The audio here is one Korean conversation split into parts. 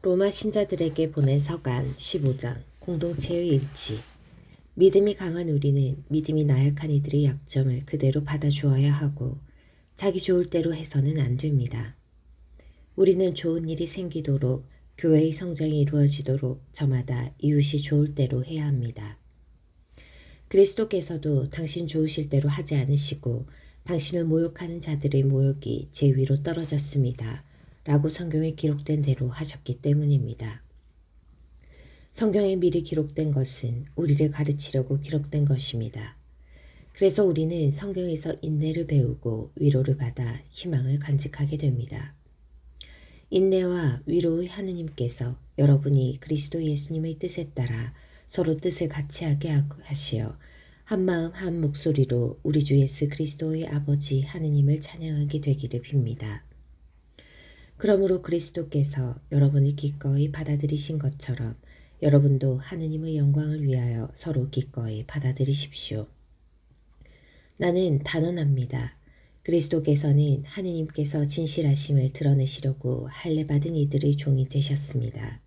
로마 신자들에게 보낸 서간 15장 공동체의 일치. 믿음이 강한 우리는 믿음이 나약한 이들의 약점을 그대로 받아주어야 하고 자기 좋을 대로 해서는 안 됩니다. 우리는 좋은 일이 생기도록 교회의 성장이 이루어지도록 저마다 이웃이 좋을 대로 해야 합니다. 그리스도께서도 당신 좋으실 대로 하지 않으시고 당신을 모욕하는 자들의 모욕이 제 위로 떨어졌습니다. 라고 성경에 기록된 대로 하셨기 때문입니다. 성경에 미리 기록된 것은 우리를 가르치려고 기록된 것입니다. 그래서 우리는 성경에서 인내를 배우고 위로를 받아 희망을 간직하게 됩니다. 인내와 위로의 하느님께서 여러분이 그리스도 예수님의 뜻에 따라 서로 뜻을 같이 하게 하시어 한마음 한 목소리로 우리 주 예수 그리스도의 아버지 하느님을 찬양하게 되기를 빕니다. 그러므로 그리스도께서 여러분을 기꺼이 받아들이신 것처럼 여러분도 하느님의 영광을 위하여 서로 기꺼이 받아들이십시오. 나는 단언합니다. 그리스도께서는 하느님께서 진실하심을 드러내시려고 할례받은 이들의 종이 되셨습니다.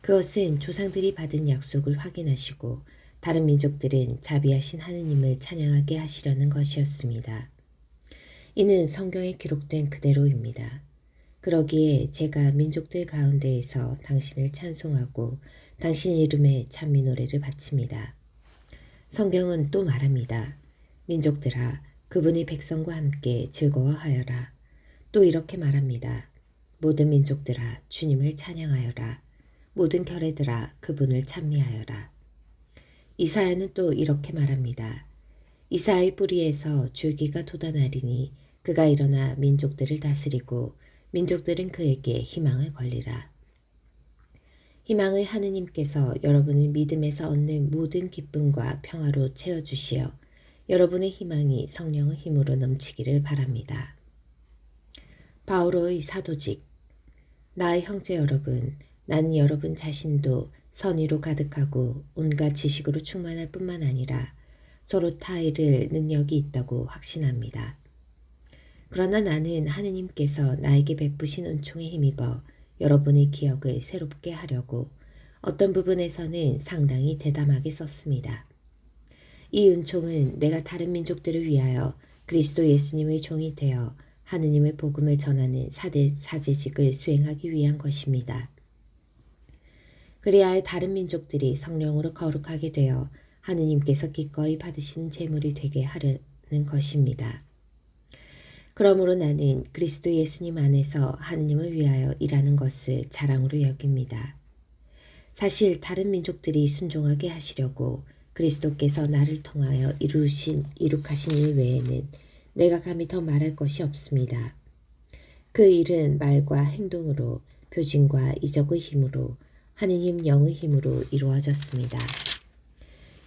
그것은 조상들이 받은 약속을 확인하시고 다른 민족들은 자비하신 하느님을 찬양하게 하시려는 것이었습니다. 이는 성경에 기록된 그대로입니다. 그러기에 제가 민족들 가운데에서 당신을 찬송하고 당신 이름에 찬미 노래를 바칩니다. 성경은 또 말합니다. 민족들아, 그분이 백성과 함께 즐거워하여라. 또 이렇게 말합니다. 모든 민족들아, 주님을 찬양하여라. 모든 결애들아, 그분을 찬미하여라. 이사야는 또 이렇게 말합니다. 이사야의 뿌리에서 줄기가 돋아나리니 그가 일어나 민족들을 다스리고 민족들은 그에게 희망을 걸리라. 희망의 하느님께서 여러분을 믿음에서 얻는 모든 기쁨과 평화로 채워주시어 여러분의 희망이 성령의 힘으로 넘치기를 바랍니다. 바오로의 사도직. 나의 형제 여러분, 나는 여러분 자신도 선의로 가득하고 온갖 지식으로 충만할 뿐만 아니라 서로 타의를 능력이 있다고 확신합니다. 그러나 나는 하느님께서 나에게 베푸신 은총에 힘입어 여러분의 기억을 새롭게 하려고 어떤 부분에서는 상당히 대담하게 썼습니다. 이 은총은 내가 다른 민족들을 위하여 그리스도 예수님의 종이 되어 하느님의 복음을 전하는 사제직을 수행하기 위한 것입니다. 그리하여 다른 민족들이 성령으로 거룩하게 되어 하느님께서 기꺼이 받으시는 제물이 되게 하려는 것입니다. 그러므로 나는 그리스도 예수님 안에서 하느님을 위하여 일하는 것을 자랑으로 여깁니다. 사실 다른 민족들이 순종하게 하시려고 그리스도께서 나를 통하여 이룩하신 일 외에는 내가 감히 더 말할 것이 없습니다. 그 일은 말과 행동으로 표징과 이적의 힘으로 하느님 영의 힘으로 이루어졌습니다.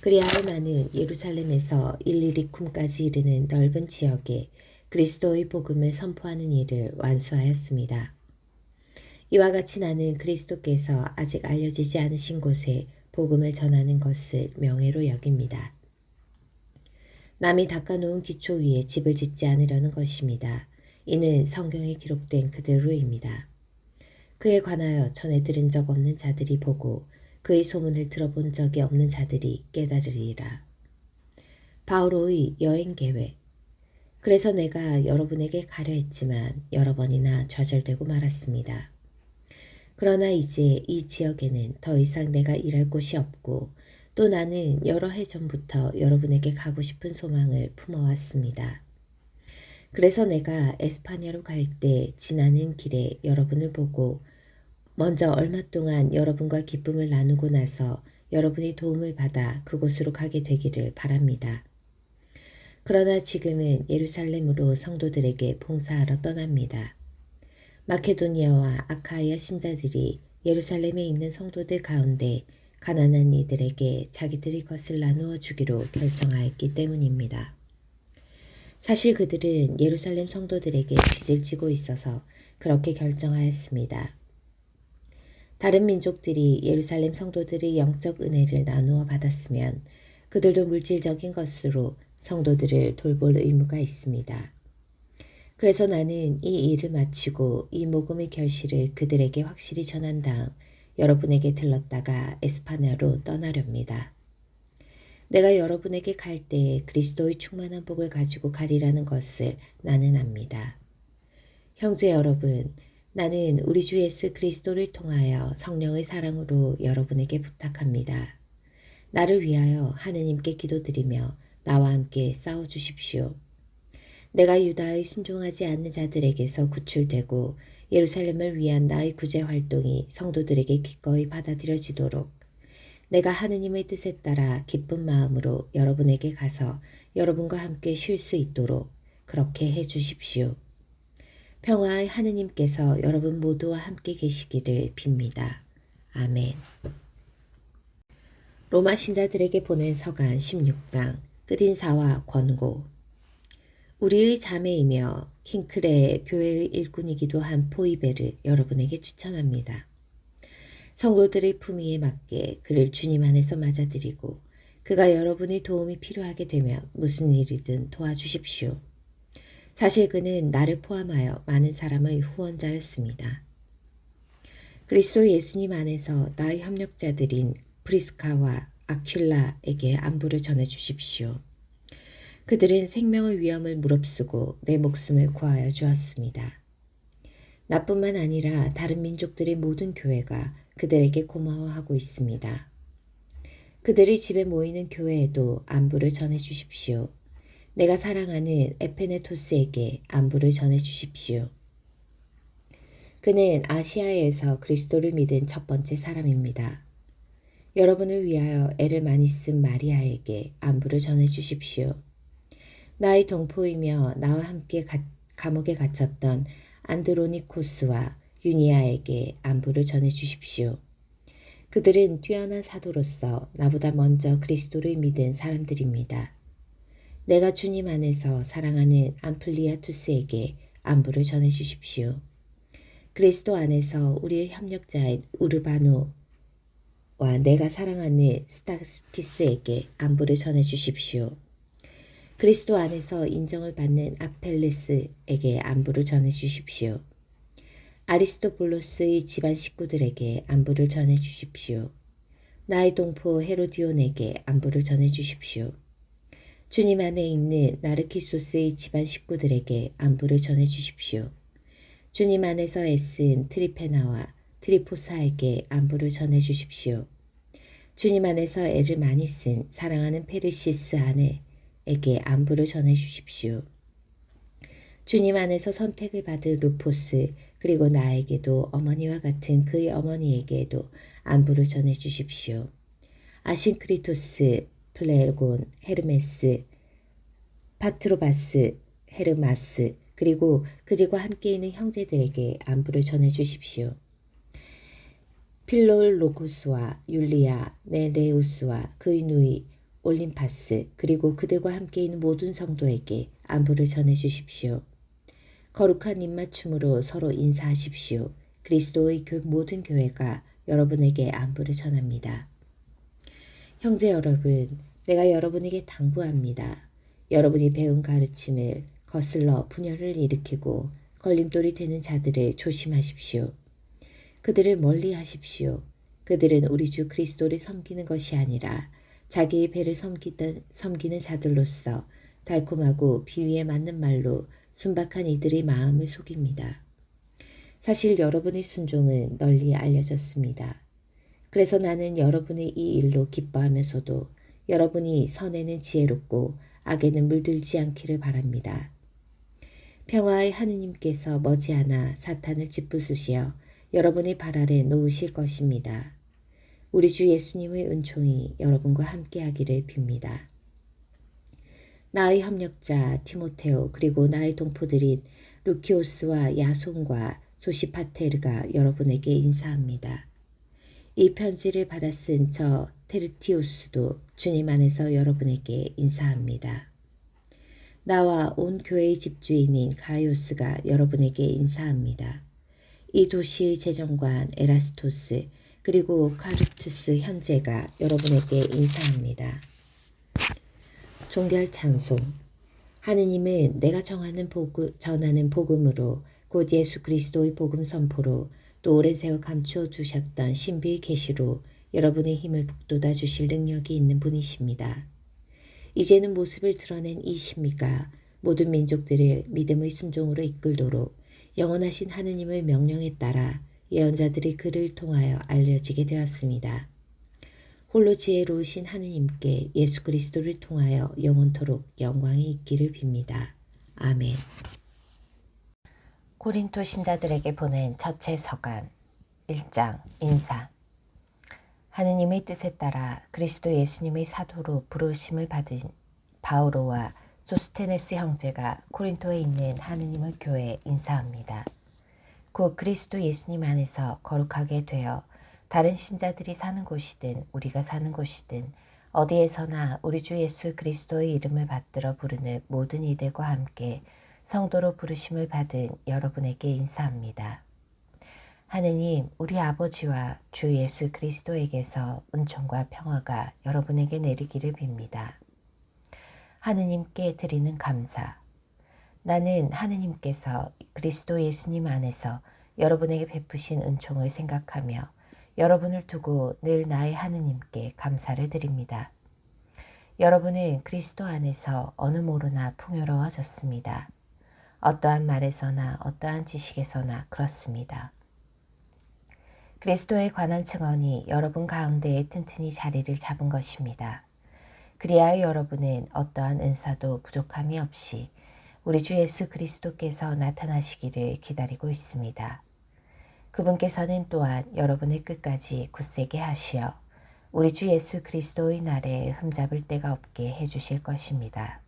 그리하여 나는 예루살렘에서 일리리쿰까지 이르는 넓은 지역에 그리스도의 복음을 선포하는 일을 완수하였습니다. 이와 같이 나는 그리스도께서 아직 알려지지 않으신 곳에 복음을 전하는 것을 명예로 여깁니다. 남이 닦아놓은 기초 위에 집을 짓지 않으려는 것입니다. 이는 성경에 기록된 그대로입니다. 그에 관하여 전에 들은 적 없는 자들이 보고 그의 소문을 들어본 적이 없는 자들이 깨달으리라. 바오로의 여행 계획. 그래서 내가 여러분에게 가려 했지만 여러 번이나 좌절되고 말았습니다. 그러나 이제 이 지역에는 더 이상 내가 일할 곳이 없고 또 나는 여러 해 전부터 여러분에게 가고 싶은 소망을 품어왔습니다. 그래서 내가 에스파냐로 갈 때 지나는 길에 여러분을 보고 먼저 얼마 동안 여러분과 기쁨을 나누고 나서 여러분의 도움을 받아 그곳으로 가게 되기를 바랍니다. 그러나 지금은 예루살렘으로 성도들에게 봉사하러 떠납니다. 마케도니아와 아카이아 신자들이 예루살렘에 있는 성도들 가운데 가난한 이들에게 자기들의 것을 나누어 주기로 결정하였기 때문입니다. 사실 그들은 예루살렘 성도들에게 빚을 지고 있어서 그렇게 결정하였습니다. 다른 민족들이 예루살렘 성도들의 영적 은혜를 나누어 받았으면 그들도 물질적인 것으로 성도들을 돌볼 의무가 있습니다. 그래서 나는 이 일을 마치고 이 복음의 결실을 그들에게 확실히 전한 다음 여러분에게 들렀다가 에스파냐로 떠나렵니다. 내가 여러분에게 갈 때 그리스도의 충만한 복을 가지고 가리라는 것을 나는 압니다. 형제 여러분, 나는 우리 주 예수 그리스도를 통하여 성령의 사랑으로 여러분에게 부탁합니다. 나를 위하여 하느님께 기도드리며 나와 함께 싸워주십시오. 내가 유다의 순종하지 않는 자들에게서 구출되고 예루살렘을 위한 나의 구제 활동이 성도들에게 기꺼이 받아들여지도록 내가 하느님의 뜻에 따라 기쁜 마음으로 여러분에게 가서 여러분과 함께 쉴 수 있도록 그렇게 해 주십시오. 평화의 하느님께서 여러분 모두와 함께 계시기를 빕니다. 아멘. 로마 신자들에게 보낸 서간 16장 끝인사와 권고. 우리의 자매이며 킹크레 교회의 일꾼이기도 한 포이베를 여러분에게 추천합니다. 성도들의 품위에 맞게 그를 주님 안에서 맞아들이고 그가 여러분의 도움이 필요하게 되면 무슨 일이든 도와주십시오. 사실 그는 나를 포함하여 많은 사람의 후원자였습니다. 그리스도 예수님 안에서 나의 협력자들인 프리스카와 아큘라에게 안부를 전해주십시오. 그들은 생명의 위험을 무릅쓰고 내 목숨을 구하여 주었습니다. 나뿐만 아니라 다른 민족들의 모든 교회가 그들에게 고마워하고 있습니다. 그들이 집에 모이는 교회에도 안부를 전해 주십시오. 내가 사랑하는 에페네토스에게 안부를 전해 주십시오. 그는 아시아에서 그리스도를 믿은 첫 번째 사람입니다. 여러분을 위하여 애를 많이 쓴 마리아에게 안부를 전해 주십시오. 나의 동포이며 나와 함께 감옥에 갇혔던 안드로니코스와 유니아에게 안부를 전해 주십시오. 그들은 뛰어난 사도로서 나보다 먼저 그리스도를 믿은 사람들입니다. 내가 주님 안에서 사랑하는 암플리아투스에게 안부를 전해 주십시오. 그리스도 안에서 우리의 협력자인 우르바노와 내가 사랑하는 스타키스에게 안부를 전해 주십시오. 그리스도 안에서 인정을 받는 아펠레스에게 안부를 전해 주십시오. 아리스토블로스의 집안 식구들에게 안부를 전해 주십시오. 나의 동포 헤로디온에게 안부를 전해 주십시오. 주님 안에 있는 나르키소스의 집안 식구들에게 안부를 전해 주십시오. 주님 안에서 애쓴 트리페나와 트리포사에게 안부를 전해 주십시오. 주님 안에서 애를 많이 쓴 사랑하는 페르시스 아내에게 안부를 전해 주십시오. 주님 안에서 선택을 받은 루포스 그리고 나에게도 어머니와 같은 그의 어머니에게도 안부를 전해 주십시오. 아신크리토스, 플레곤, 헤르메스, 파트로바스, 헤르마스 그리고 그들과 함께 있는 형제들에게 안부를 전해 주십시오. 필로로코스와 율리아, 네레우스와 그의 누이 올림파스 그리고 그들과 함께 있는 모든 성도에게 안부를 전해 주십시오. 거룩한 입맞춤으로 서로 인사하십시오. 그리스도의 모든 교회가 여러분에게 안부를 전합니다. 형제 여러분, 내가 여러분에게 당부합니다. 여러분이 배운 가르침을 거슬러 분열을 일으키고 걸림돌이 되는 자들을 조심하십시오. 그들을 멀리 하십시오. 그들은 우리 주 그리스도를 섬기는 것이 아니라 자기의 배를 섬기는 자들로서 달콤하고 비위에 맞는 말로 순박한 이들의 마음을 속입니다. 사실 여러분의 순종은 널리 알려졌습니다. 그래서 나는 여러분의 이 일로 기뻐하면서도 여러분이 선에는 지혜롭고 악에는 물들지 않기를 바랍니다. 평화의 하느님께서 머지않아 사탄을 짓부수시어 여러분의 발 아래 놓으실 것입니다. 우리 주 예수님의 은총이 여러분과 함께하기를 빕니다. 나의 협력자 티모테오 그리고 나의 동포들인 루키오스와 야손과 소시파테르가 여러분에게 인사합니다. 이 편지를 받아 쓴 저 테르티우스도 주님 안에서 여러분에게 인사합니다. 나와 온 교회의 집주인인 가이오스가 여러분에게 인사합니다. 이 도시의 재정관 에라스토스 그리고 카르투스 현재가 여러분에게 인사합니다. 종결 찬송. 하느님은 내가 전하는 복음으로 곧 예수 그리스도의 복음 선포로 또 오랜 세월 감추어 두셨던 신비의 계시로 여러분의 힘을 북돋아 주실 능력이 있는 분이십니다. 이제는 모습을 드러낸 이 신비가 모든 민족들을 믿음의 순종으로 이끌도록 영원하신 하느님의 명령에 따라 예언자들이 그를 통하여 알려지게 되었습니다. 홀로 지혜로우신 하느님께 예수 그리스도를 통하여 영원토록 영광이 있기를 빕니다. 아멘. 고린토 신자들에게 보낸 첫째 서간 1장 인사. 하느님의 뜻에 따라 그리스도 예수님의 사도로 부르심을 받은 바오로와 소스테네스 형제가 코린토에 있는 하느님의 교회에 인사합니다. 곧 그리스도 예수님 안에서 거룩하게 되어 다른 신자들이 사는 곳이든 우리가 사는 곳이든 어디에서나 우리 주 예수 그리스도의 이름을 받들어 부르는 모든 이들과 함께 성도로 부르심을 받은 여러분에게 인사합니다. 하느님 우리 아버지와 주 예수 그리스도에게서 은총과 평화가 여러분에게 내리기를 빕니다. 하느님께 드리는 감사. 나는 하느님께서 그리스도 예수님 안에서 여러분에게 베푸신 은총을 생각하며 여러분을 두고 늘 나의 하느님께 감사를 드립니다. 여러분은 그리스도 안에서 어느 모로나 풍요로워졌습니다. 어떠한 말에서나 어떠한 지식에서나 그렇습니다. 그리스도에 관한 증언이 여러분 가운데에 튼튼히 자리를 잡은 것입니다. 그리하여 여러분은 어떠한 은사도 부족함이 없이 우리 주 예수 그리스도께서 나타나시기를 기다리고 있습니다. 그분께서는 또한 여러분의 끝까지 굳세게 하시어 우리 주 예수 그리스도의 날에 흠잡을 데가 없게 해주실 것입니다.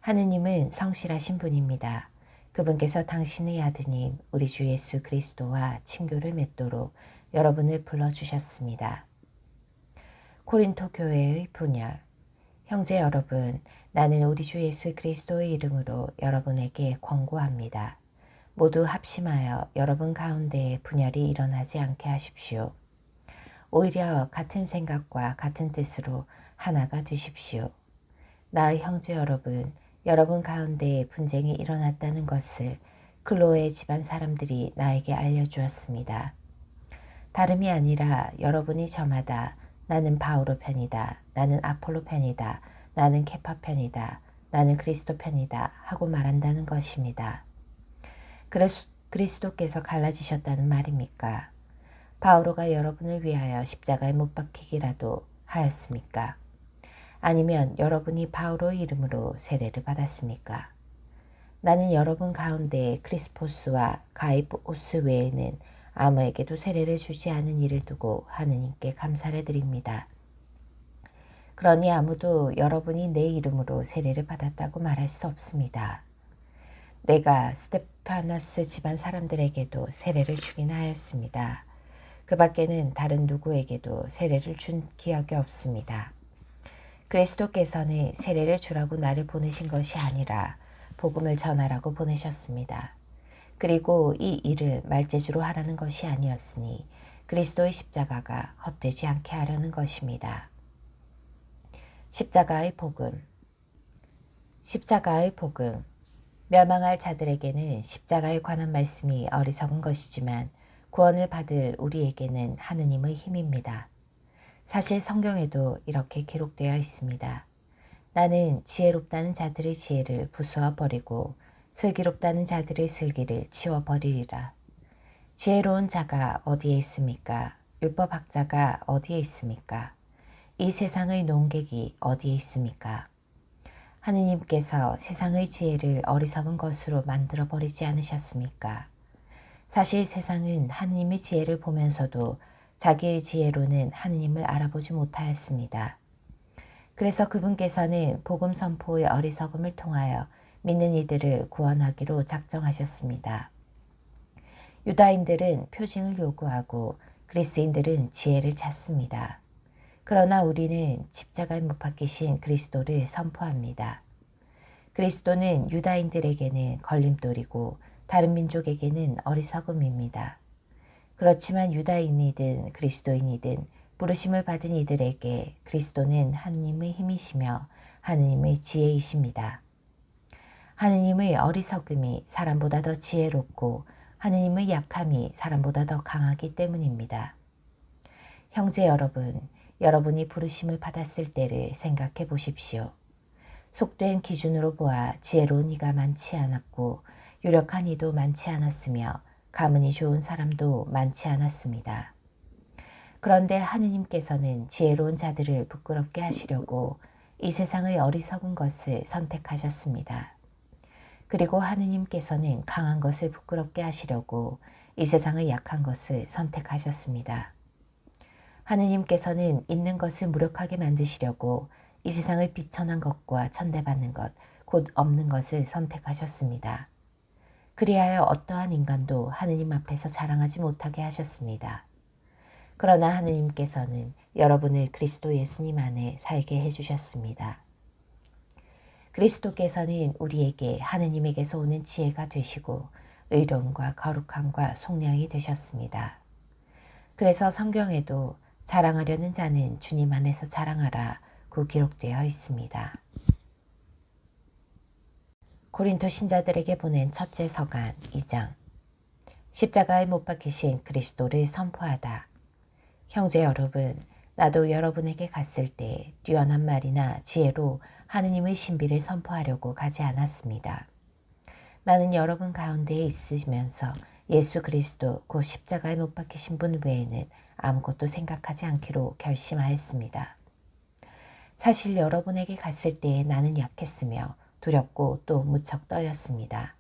하느님은 성실하신 분입니다. 그분께서 당신의 아드님 우리 주 예수 그리스도와 친교를 맺도록 여러분을 불러주셨습니다. 코린토 교회의 분열. 형제 여러분, 나는 우리 주 예수 그리스도의 이름으로 여러분에게 권고합니다. 모두 합심하여 여러분 가운데에 분열이 일어나지 않게 하십시오. 오히려 같은 생각과 같은 뜻으로 하나가 되십시오. 나의 형제 여러분, 여러분 가운데에 분쟁이 일어났다는 것을 클로에 집안 사람들이 나에게 알려주었습니다. 다름이 아니라 여러분이 저마다 나는 바오로 편이다, 나는 아폴로 편이다, 나는 케파 편이다, 나는 그리스도 편이다 하고 말한다는 것입니다. 그리스도께서 갈라지셨다는 말입니까? 바오로가 여러분을 위하여 십자가에 못 박히기라도 하였습니까? 아니면 여러분이 바오로의 이름으로 세례를 받았습니까? 나는 여러분 가운데 크리스포스와 가이포스 외에는 아무에게도 세례를 주지 않은 이를 두고 하느님께 감사를 드립니다. 그러니 아무도 여러분이 내 이름으로 세례를 받았다고 말할 수 없습니다. 내가 스테파나스 집안 사람들에게도 세례를 주긴 하였습니다. 그 밖에는 다른 누구에게도 세례를 준 기억이 없습니다. 그리스도께서는 세례를 주라고 나를 보내신 것이 아니라 복음을 전하라고 보내셨습니다. 그리고 이 일을 말재주로 하라는 것이 아니었으니 그리스도의 십자가가 헛되지 않게 하려는 것입니다. 십자가의 복음. 십자가의 복음. 멸망할 자들에게는 십자가에 관한 말씀이 어리석은 것이지만 구원을 받을 우리에게는 하느님의 힘입니다. 사실 성경에도 이렇게 기록되어 있습니다. 나는 지혜롭다는 자들의 지혜를 부수어 버리고 슬기롭다는 자들의 슬기를 치워버리리라. 지혜로운 자가 어디에 있습니까? 율법학자가 어디에 있습니까? 이 세상의 논객이 어디에 있습니까? 하느님께서 세상의 지혜를 어리석은 것으로 만들어 버리지 않으셨습니까? 사실 세상은 하느님의 지혜를 보면서도 자기의 지혜로는 하느님을 알아보지 못하였습니다. 그래서 그분께서는 복음 선포의 어리석음을 통하여 믿는 이들을 구원하기로 작정하셨습니다. 유다인들은 표징을 요구하고 그리스인들은 지혜를 찾습니다. 그러나 우리는 십자가에 못 박히신 그리스도를 선포합니다. 그리스도는 유다인들에게는 걸림돌이고 다른 민족에게는 어리석음입니다. 그렇지만 유다인이든 그리스도인이든 부르심을 받은 이들에게 그리스도는 하느님의 힘이시며 하느님의 지혜이십니다. 하느님의 어리석음이 사람보다 더 지혜롭고 하느님의 약함이 사람보다 더 강하기 때문입니다. 형제 여러분, 여러분이 부르심을 받았을 때를 생각해 보십시오. 속된 기준으로 보아 지혜로운 이가 많지 않았고 유력한 이도 많지 않았으며 가문이 좋은 사람도 많지 않았습니다. 그런데 하느님께서는 지혜로운 자들을 부끄럽게 하시려고 이 세상의 어리석은 것을 선택하셨습니다. 그리고 하느님께서는 강한 것을 부끄럽게 하시려고 이 세상의 약한 것을 선택하셨습니다. 하느님께서는 있는 것을 무력하게 만드시려고 이 세상의 비천한 것과 천대받는 것, 곧 없는 것을 선택하셨습니다. 그리하여 어떠한 인간도 하느님 앞에서 자랑하지 못하게 하셨습니다. 그러나 하느님께서는 여러분을 그리스도 예수님 안에 살게 해주셨습니다. 그리스도께서는 우리에게 하느님에게서 오는 지혜가 되시고 의로움과 거룩함과 속량이 되셨습니다. 그래서 성경에도 자랑하려는 자는 주님 안에서 자랑하라 고 기록되어 있습니다. 고린도 신자들에게 보낸 첫째 서간 2장. 십자가에 못 박히신 그리스도를 선포하다. 형제 여러분, 나도 여러분에게 갔을 때 뛰어난 말이나 지혜로 하느님의 신비를 선포하려고 가지 않았습니다. 나는 여러분 가운데에 있으면서 예수 그리스도 곧 십자가에 못 박히신 분 외에는 아무것도 생각하지 않기로 결심하였습니다. 사실 여러분에게 갔을 때에 나는 약했으며 두렵고 또 무척 떨렸습니다.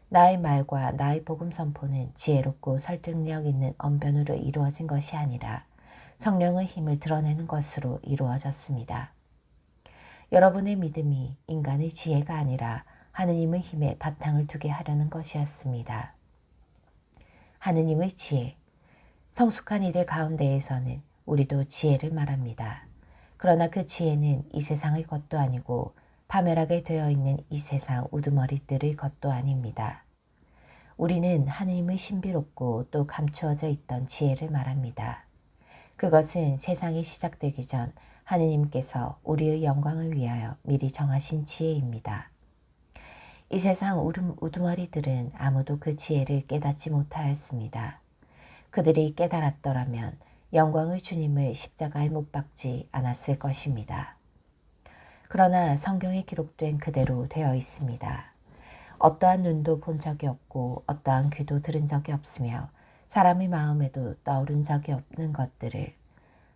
나의 말과 나의 복음 선포는 지혜롭고 설득력 있는 언변으로 이루어진 것이 아니라 성령의 힘을 드러내는 것으로 이루어졌습니다. 여러분의 믿음이 인간의 지혜가 아니라 하느님의 힘에 바탕을 두게 하려는 것이었습니다. 하느님의 지혜. 성숙한 이들 가운데에서는 우리도 지혜를 말합니다. 그러나 그 지혜는 이 세상의 것도 아니고 파멸하게 되어 있는 이 세상 우두머리들의 것도 아닙니다. 우리는 하느님의 신비롭고 또 감추어져 있던 지혜를 말합니다. 그것은 세상이 시작되기 전 하느님께서 우리의 영광을 위하여 미리 정하신 지혜입니다. 이 세상 우두머리들은 아무도 그 지혜를 깨닫지 못하였습니다. 그들이 깨달았더라면 영광의 주님을 십자가에 못 박지 않았을 것입니다. 그러나 성경에 기록된 그대로 되어 있습니다. 어떠한 눈도 본 적이 없고 어떠한 귀도 들은 적이 없으며 사람의 마음에도 떠오른 적이 없는 것들을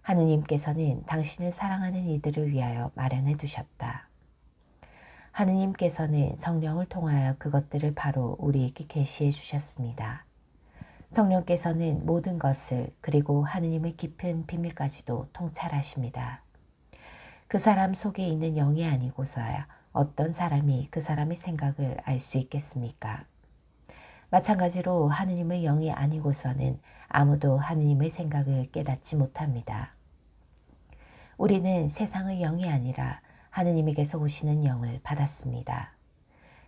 하느님께서는 당신을 사랑하는 이들을 위하여 마련해 두셨다. 하느님께서는 성령을 통하여 그것들을 바로 우리에게 계시해 주셨습니다. 성령께서는 모든 것을 그리고 하느님의 깊은 비밀까지도 통찰하십니다. 그 사람 속에 있는 영이 아니고서야 어떤 사람이 그 사람의 생각을 알 수 있겠습니까? 마찬가지로 하느님의 영이 아니고서는 아무도 하느님의 생각을 깨닫지 못합니다. 우리는 세상의 영이 아니라 하느님에게서 오시는 영을 받았습니다.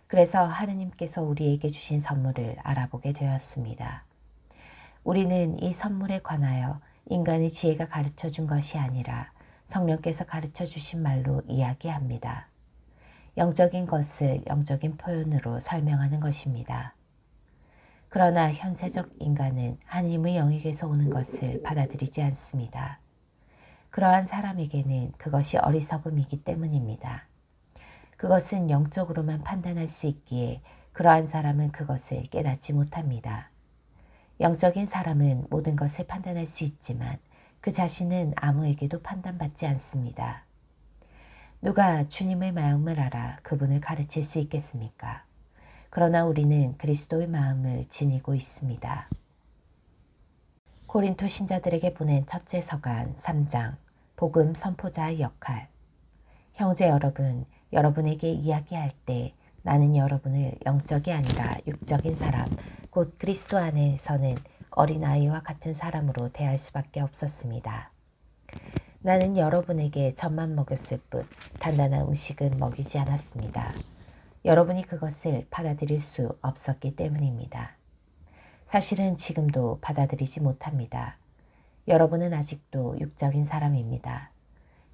그래서 하느님께서 우리에게 주신 선물을 알아보게 되었습니다. 우리는 이 선물에 관하여 인간의 지혜가 가르쳐 준 것이 아니라 성령께서 가르쳐 주신 말로 이야기합니다. 영적인 것을 영적인 표현으로 설명하는 것입니다. 그러나 현세적 인간은 하느님의 영에게서 오는 것을 받아들이지 않습니다. 그러한 사람에게는 그것이 어리석음이기 때문입니다. 그것은 영적으로만 판단할 수 있기에 그러한 사람은 그것을 깨닫지 못합니다. 영적인 사람은 모든 것을 판단할 수 있지만 그 자신은 아무에게도 판단받지 않습니다. 누가 주님의 마음을 알아 그분을 가르칠 수 있겠습니까? 그러나 우리는 그리스도의 마음을 지니고 있습니다. 고린도 신자들에게 보낸 첫째 서간 3장 복음 선포자의 역할. 형제 여러분, 여러분에게 이야기할 때 나는 여러분을 영적이 아니라 육적인 사람, 곧 그리스도 안에서는 어린아이와 같은 사람으로 대할 수밖에 없었습니다. 나는 여러분에게 젖만 먹였을 뿐 단단한 음식은 먹이지 않았습니다. 여러분이 그것을 받아들일 수 없었기 때문입니다. 사실은 지금도 받아들이지 못합니다. 여러분은 아직도 육적인 사람입니다.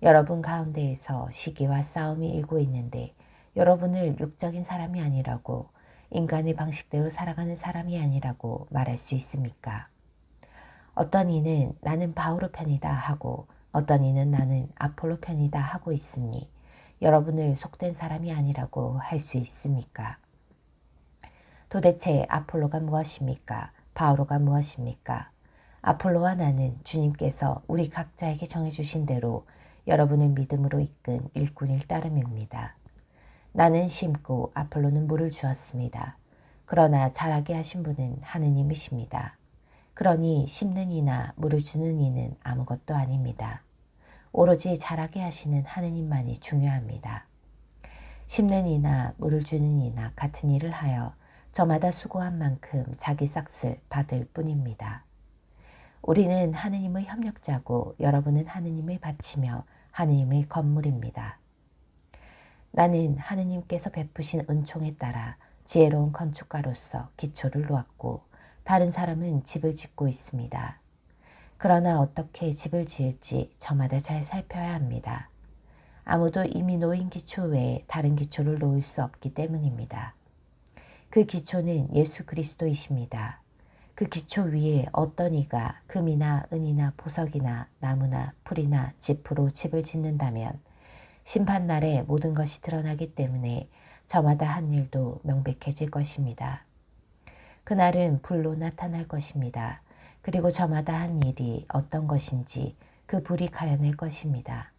여러분 가운데에서 시기와 싸움이 일고 있는데 여러분을 육적인 사람이 아니라고, 인간의 방식대로 살아가는 사람이 아니라고 말할 수 있습니까? 어떤 이는 나는 바오로 편이다 하고 어떤 이는 나는 아폴로 편이다 하고 있으니 여러분을 속된 사람이 아니라고 할 수 있습니까? 도대체 아폴로가 무엇입니까? 바오로가 무엇입니까? 아폴로와 나는 주님께서 우리 각자에게 정해주신 대로 여러분을 믿음으로 이끈 일꾼일 따름입니다. 나는 심고 아폴로는 물을 주었습니다. 그러나 자라게 하신 분은 하느님이십니다. 그러니 심는 이나 물을 주는 이는 아무것도 아닙니다. 오로지 자라게 하시는 하느님만이 중요합니다. 심는 이나 물을 주는 이나 같은 일을 하여 저마다 수고한 만큼 자기 싹을 받을 뿐입니다. 우리는 하느님의 협력자고 여러분은 하느님의 밭이며 하느님의 건물입니다. 나는 하느님께서 베푸신 은총에 따라 지혜로운 건축가로서 기초를 놓았고 다른 사람은 집을 짓고 있습니다. 그러나 어떻게 집을 지을지 저마다 잘 살펴야 합니다. 아무도 이미 놓인 기초 외에 다른 기초를 놓을 수 없기 때문입니다. 그 기초는 예수 그리스도이십니다. 그 기초 위에 어떤 이가 금이나 은이나 보석이나 나무나 풀이나 짚으로 집을 짓는다면 심판날에 모든 것이 드러나기 때문에 저마다 한 일도 명백해질 것입니다. 그날은 불로 나타날 것입니다. 그리고 저마다 한 일이 어떤 것인지 그 불이 가려낼 것입니다.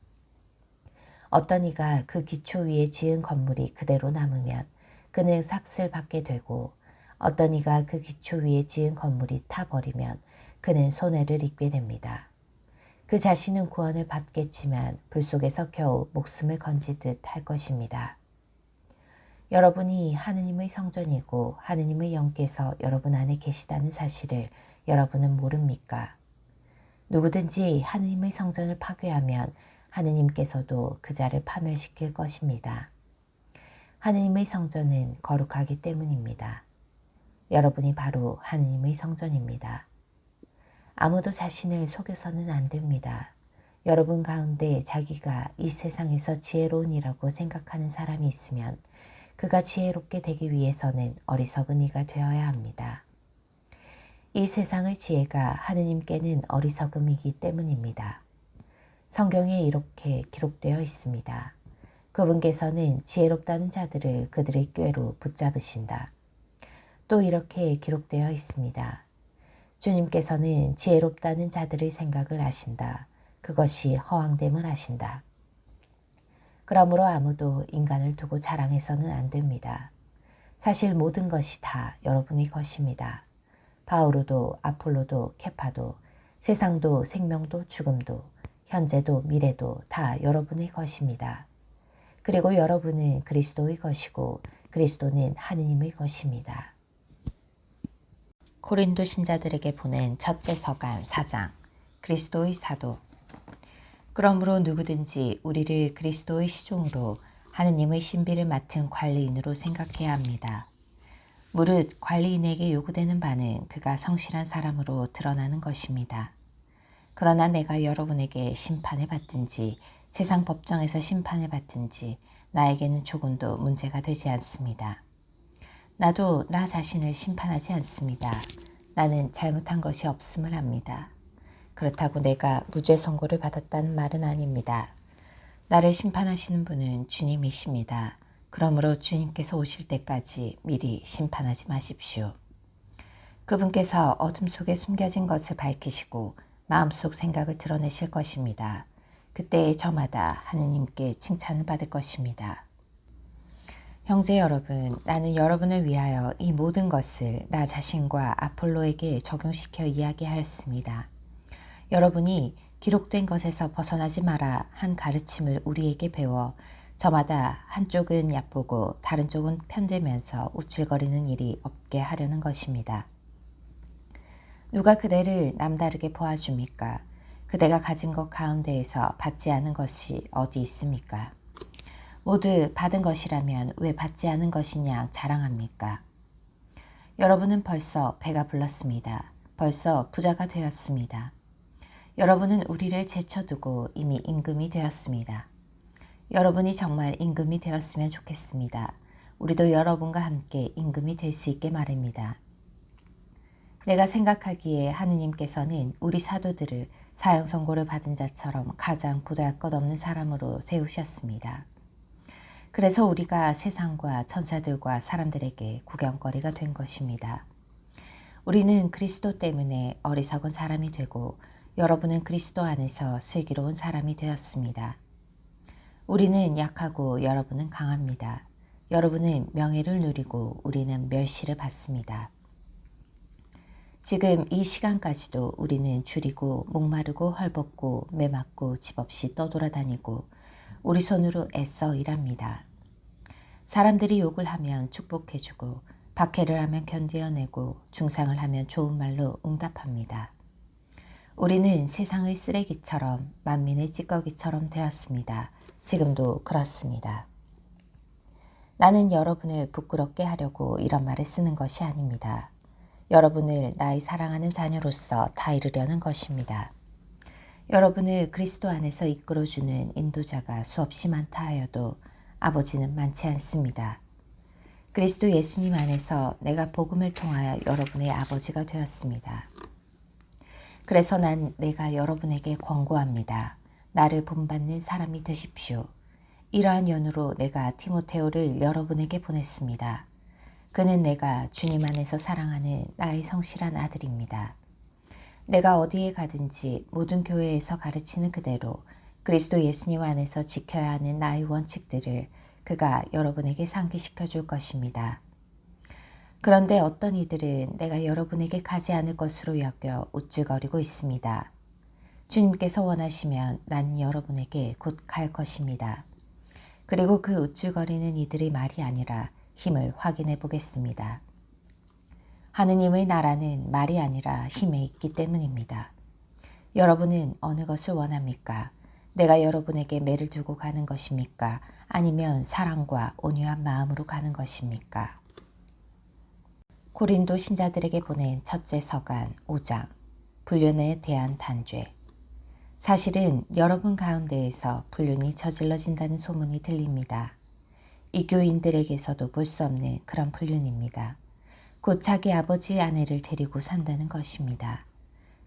어떤 이가 그 기초 위에 지은 건물이 그대로 남으면 그는 삭슬 받게 되고 어떤 이가 그 기초 위에 지은 건물이 타버리면 그는 손해를 입게 됩니다. 그 자신은 구원을 받겠지만 불 속에서 겨우 목숨을 건지듯 할 것입니다. 여러분이 하느님의 성전이고 하느님의 영께서 여러분 안에 계시다는 사실을 여러분은 모릅니까? 누구든지 하느님의 성전을 파괴하면 하느님께서도 그 자를 파멸시킬 것입니다. 하느님의 성전은 거룩하기 때문입니다. 여러분이 바로 하느님의 성전입니다. 아무도 자신을 속여서는 안 됩니다. 여러분 가운데 자기가 이 세상에서 지혜로운이라고 생각하는 사람이 있으면 그가 지혜롭게 되기 위해서는 어리석은 이가 되어야 합니다. 이 세상의 지혜가 하느님께는 어리석음이기 때문입니다. 성경에 이렇게 기록되어 있습니다. 그분께서는 지혜롭다는 자들을 그들의 꾀로 붙잡으신다. 또 이렇게 기록되어 있습니다. 주님께서는 지혜롭다는 자들의 생각을 아신다. 그것이 허황됨을 아신다. 그러므로 아무도 인간을 두고 자랑해서는 안 됩니다. 사실 모든 것이 다 여러분의 것입니다. 바오로도 아폴로도 케파도 세상도 생명도 죽음도 현재도 미래도 다 여러분의 것입니다. 그리고 여러분은 그리스도의 것이고 그리스도는 하느님의 것입니다. 고린도 신자들에게 보낸 첫째 서간 4장 그리스도의 사도. 그러므로 누구든지 우리를 그리스도의 시종으로 하느님의 신비를 맡은 관리인으로 생각해야 합니다. 무릇 관리인에게 요구되는 바는 그가 성실한 사람으로 드러나는 것입니다. 그러나 내가 여러분에게 심판을 받든지 세상 법정에서 심판을 받든지 나에게는 조금도 문제가 되지 않습니다. 나도 나 자신을 심판하지 않습니다. 나는 잘못한 것이 없음을 압니다. 그렇다고 내가 무죄 선고를 받았다는 말은 아닙니다. 나를 심판하시는 분은 주님이십니다. 그러므로 주님께서 오실 때까지 미리 심판하지 마십시오. 그분께서 어둠 속에 숨겨진 것을 밝히시고 마음속 생각을 드러내실 것입니다. 그때 저마다 하느님께 칭찬을 받을 것입니다. 형제 여러분, 나는 여러분을 위하여 이 모든 것을 나 자신과 아폴로에게 적용시켜 이야기하였습니다. 여러분이 기록된 것에서 벗어나지 마라 한 가르침을 우리에게 배워 저마다 한쪽은 얕보고 다른 쪽은 편들면서 우쭐거리는 일이 없게 하려는 것입니다. 누가 그대를 남다르게 보아줍니까? 그대가 가진 것 가운데에서 받지 않은 것이 어디 있습니까? 모두 받은 것이라면 왜 받지 않은 것이냐 자랑합니까? 여러분은 벌써 배가 불렀습니다. 벌써 부자가 되었습니다. 여러분은 우리를 제쳐두고 이미 임금이 되었습니다. 여러분이 정말 임금이 되었으면 좋겠습니다. 우리도 여러분과 함께 임금이 될 수 있게 말입니다. 내가 생각하기에 하느님께서는 우리 사도들을 사형 선고를 받은 자처럼 가장 보잘것없는 사람으로 세우셨습니다. 그래서 우리가 세상과 천사들과 사람들에게 구경거리가 된 것입니다. 우리는 그리스도 때문에 어리석은 사람이 되고 여러분은 그리스도 안에서 슬기로운 사람이 되었습니다. 우리는 약하고 여러분은 강합니다. 여러분은 명예를 누리고 우리는 멸시를 받습니다. 지금 이 시간까지도 우리는 줄이고 목마르고 헐벗고 매맞고 집 없이 떠돌아다니고 우리 손으로 애써 일합니다. 사람들이 욕을 하면 축복해주고 박해를 하면 견뎌내고 중상을 하면 좋은 말로 응답합니다. 우리는 세상의 쓰레기처럼 만민의 찌꺼기처럼 되었습니다. 지금도 그렇습니다. 나는 여러분을 부끄럽게 하려고 이런 말을 쓰는 것이 아닙니다. 여러분을 나의 사랑하는 자녀로서 다 이루려는 것입니다. 여러분을 그리스도 안에서 이끌어주는 인도자가 수없이 많다 하여도 아버지는 많지 않습니다. 그리스도 예수님 안에서 내가 복음을 통하여 여러분의 아버지가 되었습니다. 그래서 내가 여러분에게 권고합니다. 나를 본받는 사람이 되십시오. 이러한 연유로 내가 디모데오를 여러분에게 보냈습니다. 그는 내가 주님 안에서 사랑하는 나의 성실한 아들입니다. 내가 어디에 가든지 모든 교회에서 가르치는 그대로 그리스도 예수님 안에서 지켜야 하는 나의 원칙들을 그가 여러분에게 상기시켜 줄 것입니다. 그런데 어떤 이들은 내가 여러분에게 가지 않을 것으로 여겨 우쭐거리고 있습니다. 주님께서 원하시면 나는 여러분에게 곧 갈 것입니다. 그리고 그 우쭐거리는 이들의 말이 아니라 힘을 확인해 보겠습니다. 하느님의 나라는 말이 아니라 힘에 있기 때문입니다. 여러분은 어느 것을 원합니까? 내가 여러분에게 매를 두고 가는 것입니까? 아니면 사랑과 온유한 마음으로 가는 것입니까? 고린도 신자들에게 보낸 첫째 서간 5장 불륜에 대한 단죄. 사실은 여러분 가운데에서 불륜이 저질러진다는 소문이 들립니다. 이 교인들에게서도 볼 수 없는 그런 불륜입니다. 곧 자기 아버지의 아내를 데리고 산다는 것입니다.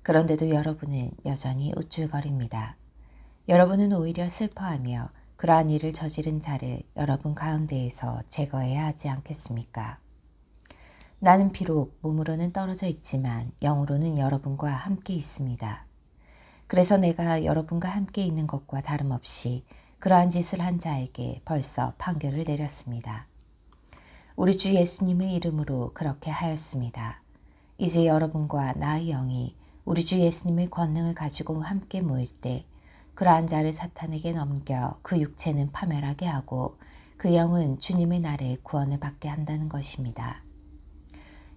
그런데도 여러분은 여전히 우쭐거립니다. 여러분은 오히려 슬퍼하며 그러한 일을 저지른 자를 여러분 가운데에서 제거해야 하지 않겠습니까? 나는 비록 몸으로는 떨어져 있지만 영으로는 여러분과 함께 있습니다. 그래서 내가 여러분과 함께 있는 것과 다름없이 그러한 짓을 한 자에게 벌써 판결을 내렸습니다. 우리 주 예수님의 이름으로 그렇게 하였습니다. 이제 여러분과 나의 영이 우리 주 예수님의 권능을 가지고 함께 모일 때 그러한 자를 사탄에게 넘겨 그 육체는 파멸하게 하고 그 영은 주님의 날에 구원을 받게 한다는 것입니다.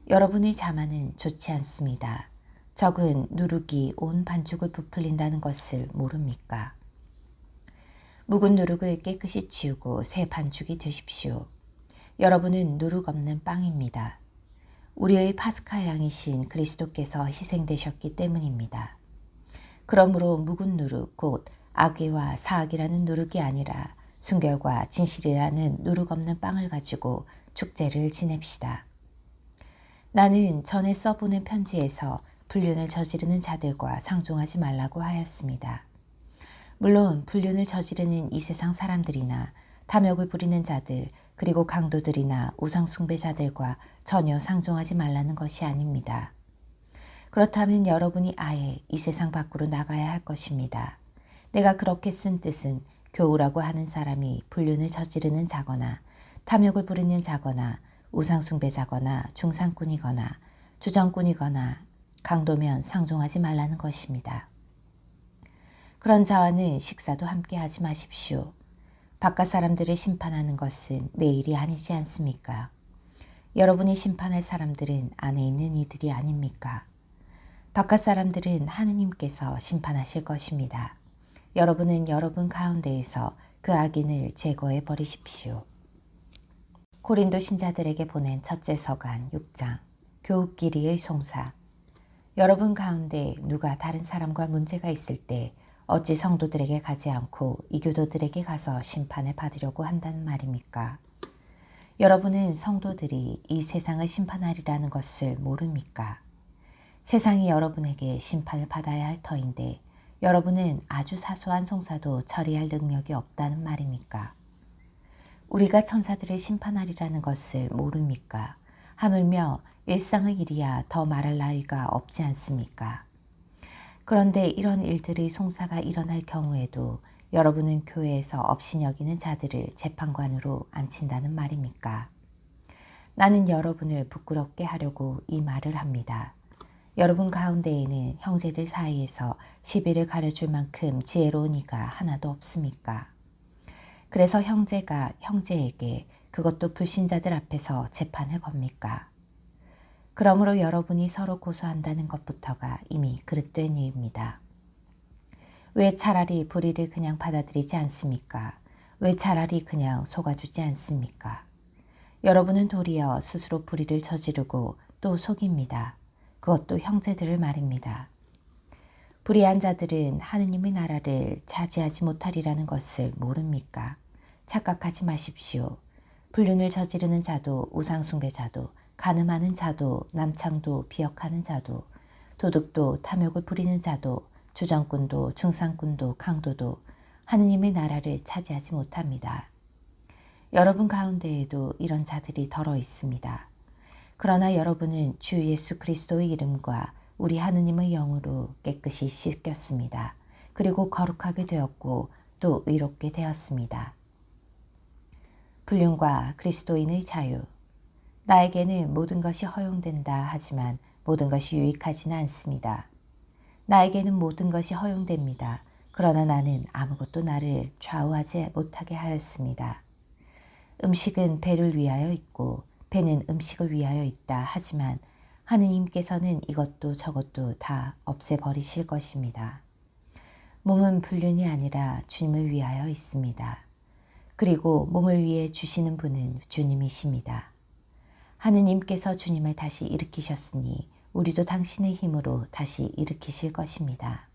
여러분의 자만은 좋지 않습니다. 적은 누룩이 온 반죽을 부풀린다는 것을 모릅니까? 묵은 누룩을 깨끗이 치우고 새 반죽이 되십시오. 여러분은 누룩 없는 빵입니다. 우리의 파스카 양이신 그리스도께서 희생되셨기 때문입니다. 그러므로 묵은 누룩 곧 악의와 사악이라는 누룩이 아니라 순결과 진실이라는 누룩 없는 빵을 가지고 축제를 지냅시다. 나는 전에 써보낸 편지에서 불륜을 저지르는 자들과 상종하지 말라고 하였습니다. 물론 불륜을 저지르는 이 세상 사람들이나 탐욕을 부리는 자들 그리고 강도들이나 우상숭배자들과 전혀 상종하지 말라는 것이 아닙니다. 그렇다면 여러분이 아예 이 세상 밖으로 나가야 할 것입니다. 내가 그렇게 쓴 뜻은 교우라고 하는 사람이 불륜을 저지르는 자거나 탐욕을 부리는 자거나 우상숭배자거나 중상꾼이거나 주정꾼이거나 강도면 상종하지 말라는 것입니다. 그런 자와는 식사도 함께 하지 마십시오. 바깥 사람들을 심판하는 것은 내 일이 아니지 않습니까? 여러분이 심판할 사람들은 안에 있는 이들이 아닙니까? 바깥 사람들은 하느님께서 심판하실 것입니다. 여러분은 여러분 가운데에서 그 악인을 제거해 버리십시오. 고린도 신자들에게 보낸 첫째 서간 6장 교우끼리의 송사. 여러분 가운데 누가 다른 사람과 문제가 있을 때 어찌 성도들에게 가지 않고 이교도들에게 가서 심판을 받으려고 한다는 말입니까? 여러분은 성도들이 이 세상을 심판하리라는 것을 모릅니까? 세상이 여러분에게 심판을 받아야 할 터인데 여러분은 아주 사소한 송사도 처리할 능력이 없다는 말입니까? 우리가 천사들을 심판하리라는 것을 모릅니까? 하물며 일상의 일이야 더 말할 나위가 없지 않습니까? 그런데 이런 일들의 송사가 일어날 경우에도 여러분은 교회에서 업신여기는 자들을 재판관으로 앉힌다는 말입니까? 나는 여러분을 부끄럽게 하려고 이 말을 합니다. 여러분 가운데에는 형제들 사이에서 시비를 가려줄 만큼 지혜로운 이가 하나도 없습니까? 그래서 형제가 형제에게 그것도 불신자들 앞에서 재판을 겁니까? 그러므로 여러분이 서로 고소한다는 것부터가 이미 그릇된 일입니다. 왜 차라리 불의를 그냥 받아들이지 않습니까? 왜 차라리 그냥 속아주지 않습니까? 여러분은 도리어 스스로 불의를 저지르고 또 속입니다. 그것도 형제들을 말입니다. 불의한 자들은 하느님의 나라를 차지하지 못하리라는 것을 모릅니까? 착각하지 마십시오. 불륜을 저지르는 자도 우상숭배자도 간음하는 자도 남창도 비역하는 자도 도둑도 탐욕을 부리는 자도 주정꾼도 중상꾼도 강도도 하느님의 나라를 차지하지 못합니다. 여러분 가운데에도 이런 자들이 덜어 있습니다. 그러나 여러분은 주 예수 그리스도의 이름과 우리 하느님의 영으로 깨끗이 씻겼습니다. 그리고 거룩하게 되었고 또 의롭게 되었습니다. 불륜과 그리스도인의 자유. 나에게는 모든 것이 허용된다 하지만 모든 것이 유익하지는 않습니다. 나에게는 모든 것이 허용됩니다. 그러나 나는 아무것도 나를 좌우하지 못하게 하였습니다. 음식은 배를 위하여 있고 배는 음식을 위하여 있다 하지만 하느님께서는 이것도 저것도 다 없애버리실 것입니다. 몸은 불륜이 아니라 주님을 위하여 있습니다. 그리고 몸을 위해 주시는 분은 주님이십니다. 하느님께서 주님을 다시 일으키셨으니 우리도 당신의 힘으로 다시 일으키실 것입니다.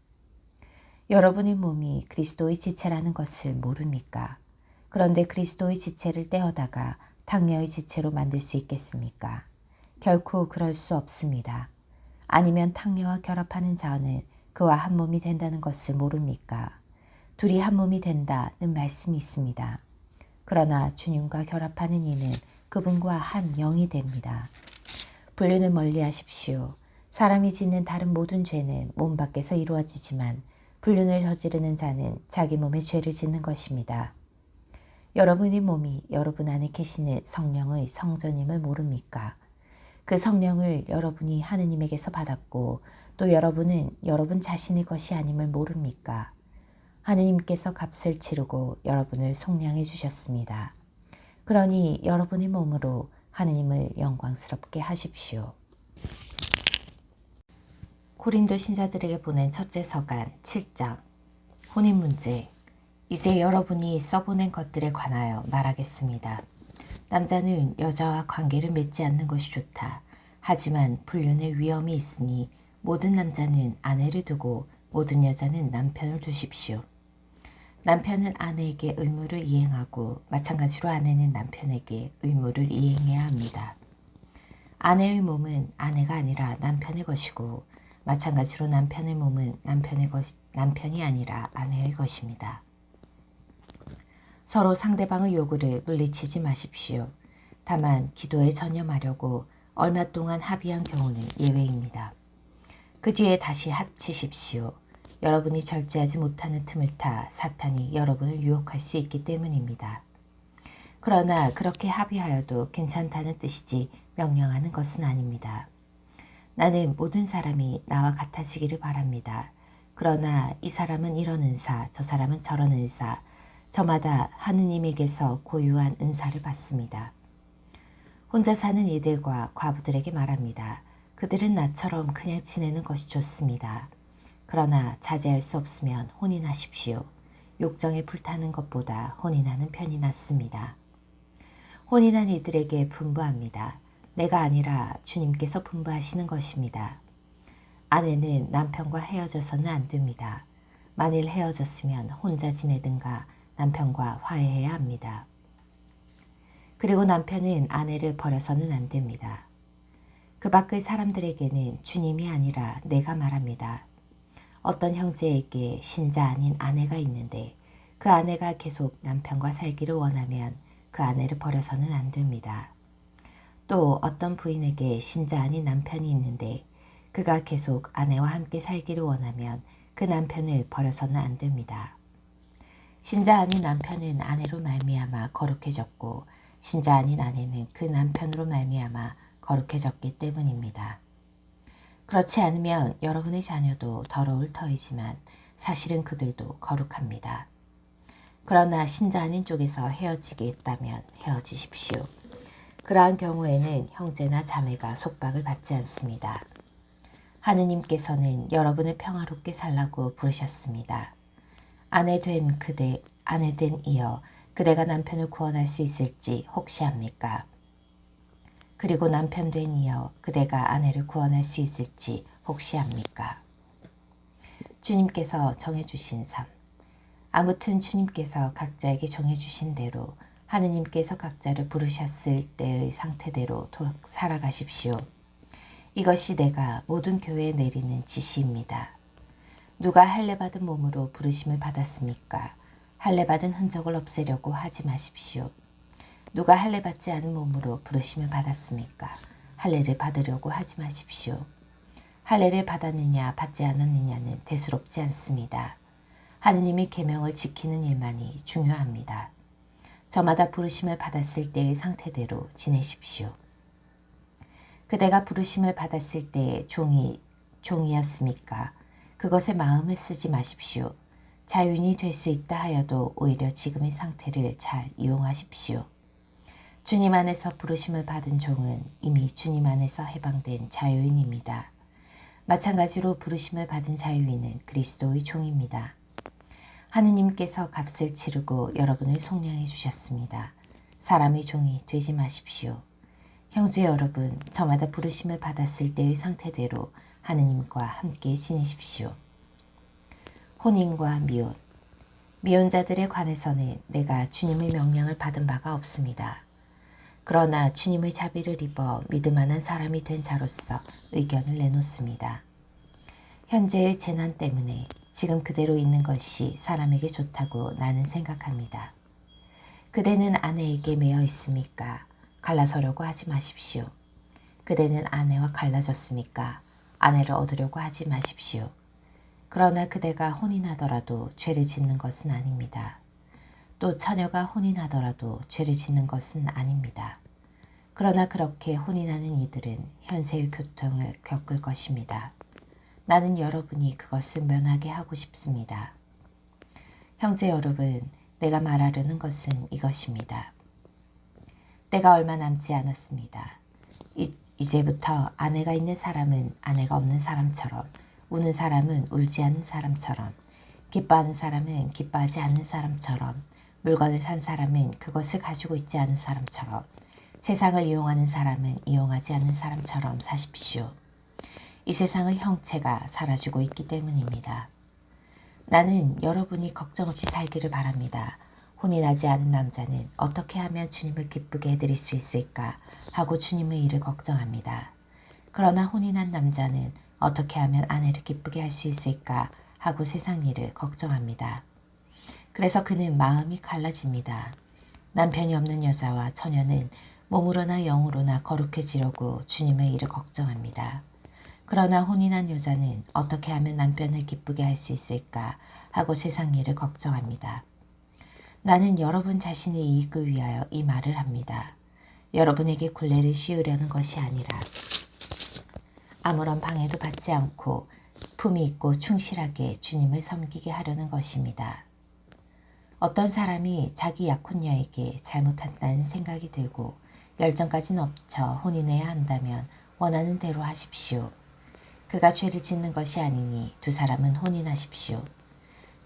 여러분의 몸이 그리스도의 지체라는 것을 모릅니까? 그런데 그리스도의 지체를 떼어다가 탕녀의 지체로 만들 수 있겠습니까? 결코 그럴 수 없습니다. 아니면 탕녀와 결합하는 자는 그와 한 몸이 된다는 것을 모릅니까? 둘이 한 몸이 된다는 말씀이 있습니다. 그러나 주님과 결합하는 이는 그분과 한 영이 됩니다. 불륜을 멀리하십시오. 사람이 짓는 다른 모든 죄는 몸 밖에서 이루어지지만 불륜을 저지르는 자는 자기 몸에 죄를 짓는 것입니다. 여러분의 몸이 여러분 안에 계시는 성령의 성전임을 모릅니까? 그 성령을 여러분이 하느님에게서 받았고 또 여러분은 여러분 자신의 것이 아님을 모릅니까? 하느님께서 값을 치르고 여러분을 속량해 주셨습니다. 그러니 여러분의 몸으로 하느님을 영광스럽게 하십시오. 고린도 신자들에게 보낸 첫째 서간 7장 혼인 문제. 이제 여러분이 써보낸 것들에 관하여 말하겠습니다. 남자는 여자와 관계를 맺지 않는 것이 좋다. 하지만 불륜의 위험이 있으니 모든 남자는 아내를 두고 모든 여자는 남편을 두십시오. 남편은 아내에게 의무를 이행하고 마찬가지로 아내는 남편에게 의무를 이행해야 합니다. 아내의 몸은 아내가 아니라 남편의 것이고 마찬가지로 남편의 몸은 남편이 아니라 아내의 것입니다. 서로 상대방의 요구를 물리치지 마십시오. 다만 기도에 전념하려고 얼마 동안 합의한 경우는 예외입니다. 그 뒤에 다시 합치십시오. 여러분이 절제하지 못하는 틈을 타 사탄이 여러분을 유혹할 수 있기 때문입니다. 그러나 그렇게 합의하여도 괜찮다는 뜻이지 명령하는 것은 아닙니다. 나는 모든 사람이 나와 같아지기를 바랍니다. 그러나 이 사람은 이런 은사, 저 사람은 저런 은사, 저마다 하느님에게서 고유한 은사를 받습니다. 혼자 사는 이들과 과부들에게 말합니다. 그들은 나처럼 그냥 지내는 것이 좋습니다. 그러나 자제할 수 없으면 혼인하십시오. 욕정에 불타는 것보다 혼인하는 편이 낫습니다. 혼인한 이들에게 분부합니다. 내가 아니라 주님께서 분부하시는 것입니다. 아내는 남편과 헤어져서는 안 됩니다. 만일 헤어졌으면 혼자 지내든가 남편과 화해해야 합니다. 그리고 남편은 아내를 버려서는 안 됩니다. 그 밖의 사람들에게는 주님이 아니라 내가 말합니다. 어떤 형제에게 신자 아닌 아내가 있는데 그 아내가 계속 남편과 살기를 원하면 그 아내를 버려서는 안 됩니다. 또 어떤 부인에게 신자 아닌 남편이 있는데 그가 계속 아내와 함께 살기를 원하면 그 남편을 버려서는 안 됩니다. 신자 아닌 남편은 아내로 말미암아 거룩해졌고 신자 아닌 아내는 그 남편으로 말미암아 거룩해졌기 때문입니다. 그렇지 않으면 여러분의 자녀도 더러울 터이지만 사실은 그들도 거룩합니다. 그러나 신자 아닌 쪽에서 헤어지겠다면 헤어지십시오. 그러한 경우에는 형제나 자매가 속박을 받지 않습니다. 하느님께서는 여러분을 평화롭게 살라고 부르셨습니다. 아내 된 이여 그대가 남편을 구원할 수 있을지 혹시 압니까? 그리고 남편 된 이여 그대가 아내를 구원할 수 있을지 혹시 압니까? 주님께서 정해주신 삶. 아무튼 주님께서 각자에게 정해주신 대로 하느님께서 각자를 부르셨을 때의 상태대로 살아가십시오. 이것이 내가 모든 교회에 내리는 지시입니다. 누가 할례받은 몸으로 부르심을 받았습니까? 할례받은 흔적을 없애려고 하지 마십시오. 누가 할례받지 않은 몸으로 부르심을 받았습니까? 할례를 받으려고 하지 마십시오. 할례를 받았느냐 받지 않았느냐는 대수롭지 않습니다. 하느님의 계명을 지키는 일만이 중요합니다. 저마다 부르심을 받았을 때의 상태대로 지내십시오. 그대가 부르심을 받았을 때의 종이었습니까? 그것에 마음을 쓰지 마십시오. 자유인이 될 수 있다 하여도 오히려 지금의 상태를 잘 이용하십시오. 주님 안에서 부르심을 받은 종은 이미 주님 안에서 해방된 자유인입니다. 마찬가지로 부르심을 받은 자유인은 그리스도의 종입니다. 하느님께서 값을 치르고 여러분을 속량해 주셨습니다. 사람의 종이 되지 마십시오. 형제 여러분, 저마다 부르심을 받았을 때의 상태대로 하느님과 함께 지내십시오. 혼인과 미혼. 미혼자들에 관해서는 내가 주님의 명령을 받은 바가 없습니다. 그러나 주님의 자비를 입어 믿을 만한 사람이 된 자로서 의견을 내놓습니다. 현재의 재난 때문에 지금 그대로 있는 것이 사람에게 좋다고 나는 생각합니다. 그대는 아내에게 매여 있습니까? 갈라서려고 하지 마십시오. 그대는 아내와 갈라졌습니까? 아내를 얻으려고 하지 마십시오. 그러나 그대가 혼인하더라도 죄를 짓는 것은 아닙니다. 또 처녀가 혼인하더라도 죄를 짓는 것은 아닙니다. 그러나 그렇게 혼인하는 이들은 현세의 고통을 겪을 것입니다. 나는 여러분이 그것을 면하게 하고 싶습니다. 형제 여러분, 내가 말하려는 것은 이것입니다. 때가 얼마 남지 않았습니다. 이제부터 아내가 있는 사람은 아내가 없는 사람처럼, 우는 사람은 울지 않는 사람처럼, 기뻐하는 사람은 기뻐하지 않는 사람처럼, 물건을 산 사람은 그것을 가지고 있지 않은 사람처럼, 세상을 이용하는 사람은 이용하지 않는 사람처럼 사십시오. 이 세상의 형체가 사라지고 있기 때문입니다. 나는 여러분이 걱정 없이 살기를 바랍니다. 혼인하지 않은 남자는 어떻게 하면 주님을 기쁘게 해드릴 수 있을까 하고 주님의 일을 걱정합니다. 그러나 혼인한 남자는 어떻게 하면 아내를 기쁘게 할 수 있을까 하고 세상 일을 걱정합니다. 그래서 그는 마음이 갈라집니다. 남편이 없는 여자와 처녀는 몸으로나 영으로나 거룩해지려고 주님의 일을 걱정합니다. 그러나 혼인한 여자는 어떻게 하면 남편을 기쁘게 할 수 있을까 하고 세상 일을 걱정합니다. 나는 여러분 자신의 이익을 위하여 이 말을 합니다. 여러분에게 굴레를 씌우려는 것이 아니라 아무런 방해도 받지 않고 품위 있고 충실하게 주님을 섬기게 하려는 것입니다. 어떤 사람이 자기 약혼녀에게 잘못한다는 생각이 들고 열정까지 넘쳐 혼인해야 한다면 원하는 대로 하십시오. 그가 죄를 짓는 것이 아니니 두 사람은 혼인하십시오.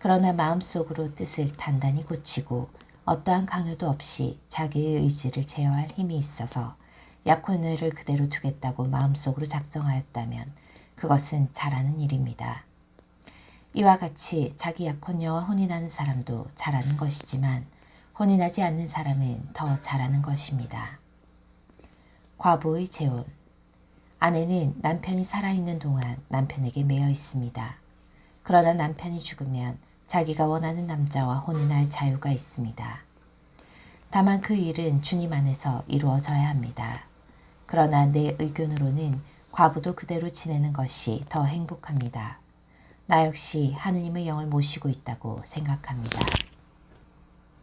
그러나 마음속으로 뜻을 단단히 굳히고 어떠한 강요도 없이 자기의 의지를 제어할 힘이 있어서 약혼녀를 그대로 두겠다고 마음속으로 작정하였다면 그것은 잘하는 일입니다. 이와 같이 자기 약혼녀와 혼인하는 사람도 잘하는 것이지만 혼인하지 않는 사람은 더 잘하는 것입니다. 과부의 재혼. 아내는 남편이 살아있는 동안 남편에게 매여 있습니다. 그러나 남편이 죽으면 자기가 원하는 남자와 혼인할 자유가 있습니다. 다만 그 일은 주님 안에서 이루어져야 합니다. 그러나 내 의견으로는 과부도 그대로 지내는 것이 더 행복합니다. 나 역시 하느님의 영을 모시고 있다고 생각합니다.